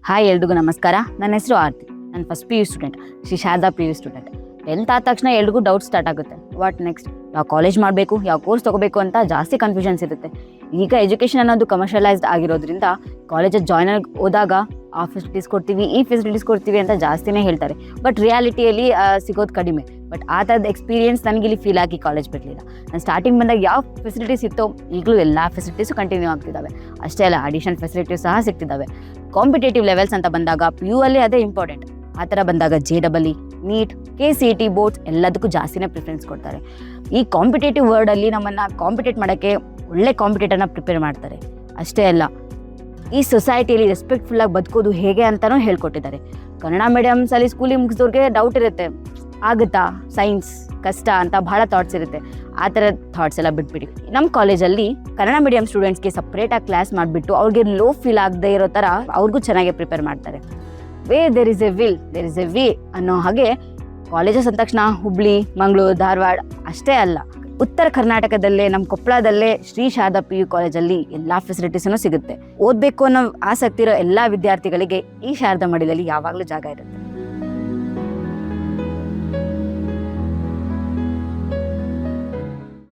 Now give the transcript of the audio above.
Hi ಎಲ್ರಿಗೂ ನಮಸ್ಕಾರ. ನನ್ನ ಹೆಸರು ಆರ್ತಿ. ನಾನು first PU student, Shri Sharada PU student. 10th ಆದ ತಕ್ಷಣ ಎಲ್ರಿಗೂ ಡೌಟ್ ಸ್ಟಾರ್ಟ್ ಆಗುತ್ತೆ. ವಾಟ್ ನೆಕ್ಸ್ಟ್, ಯಾವ ಕಾಲೇಜ್ ಮಾಡಬೇಕು, ಯಾವ ಕೋರ್ಸ್ ತೊಗೋಬೇಕು ಅಂತ ಜಾಸ್ತಿ ಕನ್ಫ್ಯೂಷನ್ಸ್ ಇರುತ್ತೆ. ಈಗ ಎಜುಕೇಷನ್ ಅನ್ನೋದು ಕಮರ್ಷಿಯಲೈಸ್ಡ್ ಆಗಿರೋದ್ರಿಂದ ಕಾಲೇಜಲ್ಲಿ ಜಾಯ್ನ್ ಆಗಿ ಹೋದಾಗ ಆ ಫೆಸಿಲಿಟೀಸ್ ಕೊಡ್ತೀವಿ, ಈ ಫೆಸಿಲಿಟೀಸ್ ಕೊಡ್ತೀವಿ ಅಂತ ಜಾಸ್ತಿನೇ ಹೇಳ್ತಾರೆ. ಬಟ್ ರಿಯಾಲಿಟಿಯಲ್ಲಿ ಸಿಗೋದು ಕಡಿಮೆ. ಬಟ್ ಆ ಥರದ ಎಕ್ಸ್ಪೀರಿಯನ್ಸ್ ನನಗಿಲ್ಲಿ ಫೀಲ್ ಆಗಿ ಕಾಲೇಜ್ ಬಿಡಲಿಲ್ಲ. ನಾನು ಸ್ಟಾರ್ಟಿಂಗ್ ಬಂದಾಗ ಯಾವ ಫೆಸಿಲಿಟೀಸ್ ಇತ್ತೋ ಈಗಲೂ ಎಲ್ಲ ಫೆಸಿಲಿಟೀಸು ಕಂಟಿನ್ಯೂ ಆಗ್ತಿದ್ದಾವೆ. ಅಷ್ಟೇ ಅಲ್ಲ, ಅಡಿಷನಲ್ ಫೆಸಿಲಿಟೀಸ್ ಸಹ ಸಿಗ್ತಿದ್ದಾವೆ. ಕಾಂಪಿಟೇಟಿವ್ ಲೆವೆಲ್ಸ್ ಅಂತ ಬಂದಾಗ PU ಅಲ್ಲಿ ಅದೇ ಇಂಪಾರ್ಟೆಂಟ್. ಆ ಥರ ಬಂದಾಗ JEE, NEET, KCET ಬೋರ್ಡ್ಸ್ ಎಲ್ಲದಕ್ಕೂ ಜಾಸ್ತಿನೇ ಪ್ರಿಫರೆನ್ಸ್ ಕೊಡ್ತಾರೆ. ಈ ಕಾಂಪಿಟೇಟಿವ್ ವರ್ಡಲ್ಲಿ ನಮ್ಮನ್ನು ಕಾಂಪಿಟೇಟ್ ಮಾಡೋಕ್ಕೆ ಒಳ್ಳೆ ಕಾಂಪಿಟೇಟರ್ನ ಪ್ರಿಪೇರ್ ಮಾಡ್ತಾರೆ. ಅಷ್ಟೇ ಅಲ್ಲ, ಈ ಸೊಸೈಟಿಯಲ್ಲಿ ರೆಸ್ಪೆಕ್ಟ್ಫುಲ್ಲಾಗಿ ಬದುಕೋದು ಹೇಗೆ ಅಂತಲೂ ಹೇಳ್ಕೊಟ್ಟಿದ್ದಾರೆ. ಕನ್ನಡ ಮೀಡಿಯಮ್ಸಲ್ಲಿ ಸ್ಕೂಲಿಗೆ ಮುಗಿಸಿದವ್ರಿಗೆ ಡೌಟ್ ಇರುತ್ತೆ, ಆಗುತ್ತಾ ಸೈನ್ಸ್ ಕಷ್ಟ ಅಂತ ಭಾಳ ಥಾಟ್ಸ್ ಇರುತ್ತೆ. ಆ ಥರ ಥಾಟ್ಸ್ ಎಲ್ಲ ಬಿಟ್ಬಿಡಿ. ನಮ್ಮ ಕಾಲೇಜಲ್ಲಿ ಕನ್ನಡ ಮೀಡಿಯಂ ಸ್ಟೂಡೆಂಟ್ಸ್ಗೆ ಸಪ್ರೇಟಾಗಿ ಕ್ಲಾಸ್ ಮಾಡಿಬಿಟ್ಟು ಅವ್ರಿಗೆ ಲೋ ಫೀಲ್ ಆಗದೆ ಇರೋ ಥರ ಅವ್ರಿಗೂ ಚೆನ್ನಾಗಿ ಪ್ರಿಪೇರ್ ಮಾಡ್ತಾರೆ. There is a will there is a way ಅನ್ನೋ ಹಾಗೆ ಕಾಲೇಜಸ್ ಅಂದ ತಕ್ಷಣ ಹುಬ್ಳಿ, ಮಂಗಳೂರು, ಧಾರವಾಡ ಅಷ್ಟೇ ಅಲ್ಲ, ಉತ್ತರ ಕರ್ನಾಟಕದಲ್ಲೇ ನಮ್ಮ ಕೊಪ್ಪಳದಲ್ಲೇ ಶ್ರೀ ಶಾರದಾ PU ಕಾಲೇಜಲ್ಲಿ ಎಲ್ಲ ಫೆಸಿಲಿಟೀಸೂ ಸಿಗುತ್ತೆ. ಓದಬೇಕು ಅನ್ನೋ ಆಸಕ್ತಿ ಇರೋ ಎಲ್ಲ ವಿದ್ಯಾರ್ಥಿಗಳಿಗೆ ಈ ಶಾರದಾ ಮಡಿಲಲ್ಲಿ ಯಾವಾಗಲೂ ಜಾಗ ಇರುತ್ತೆ.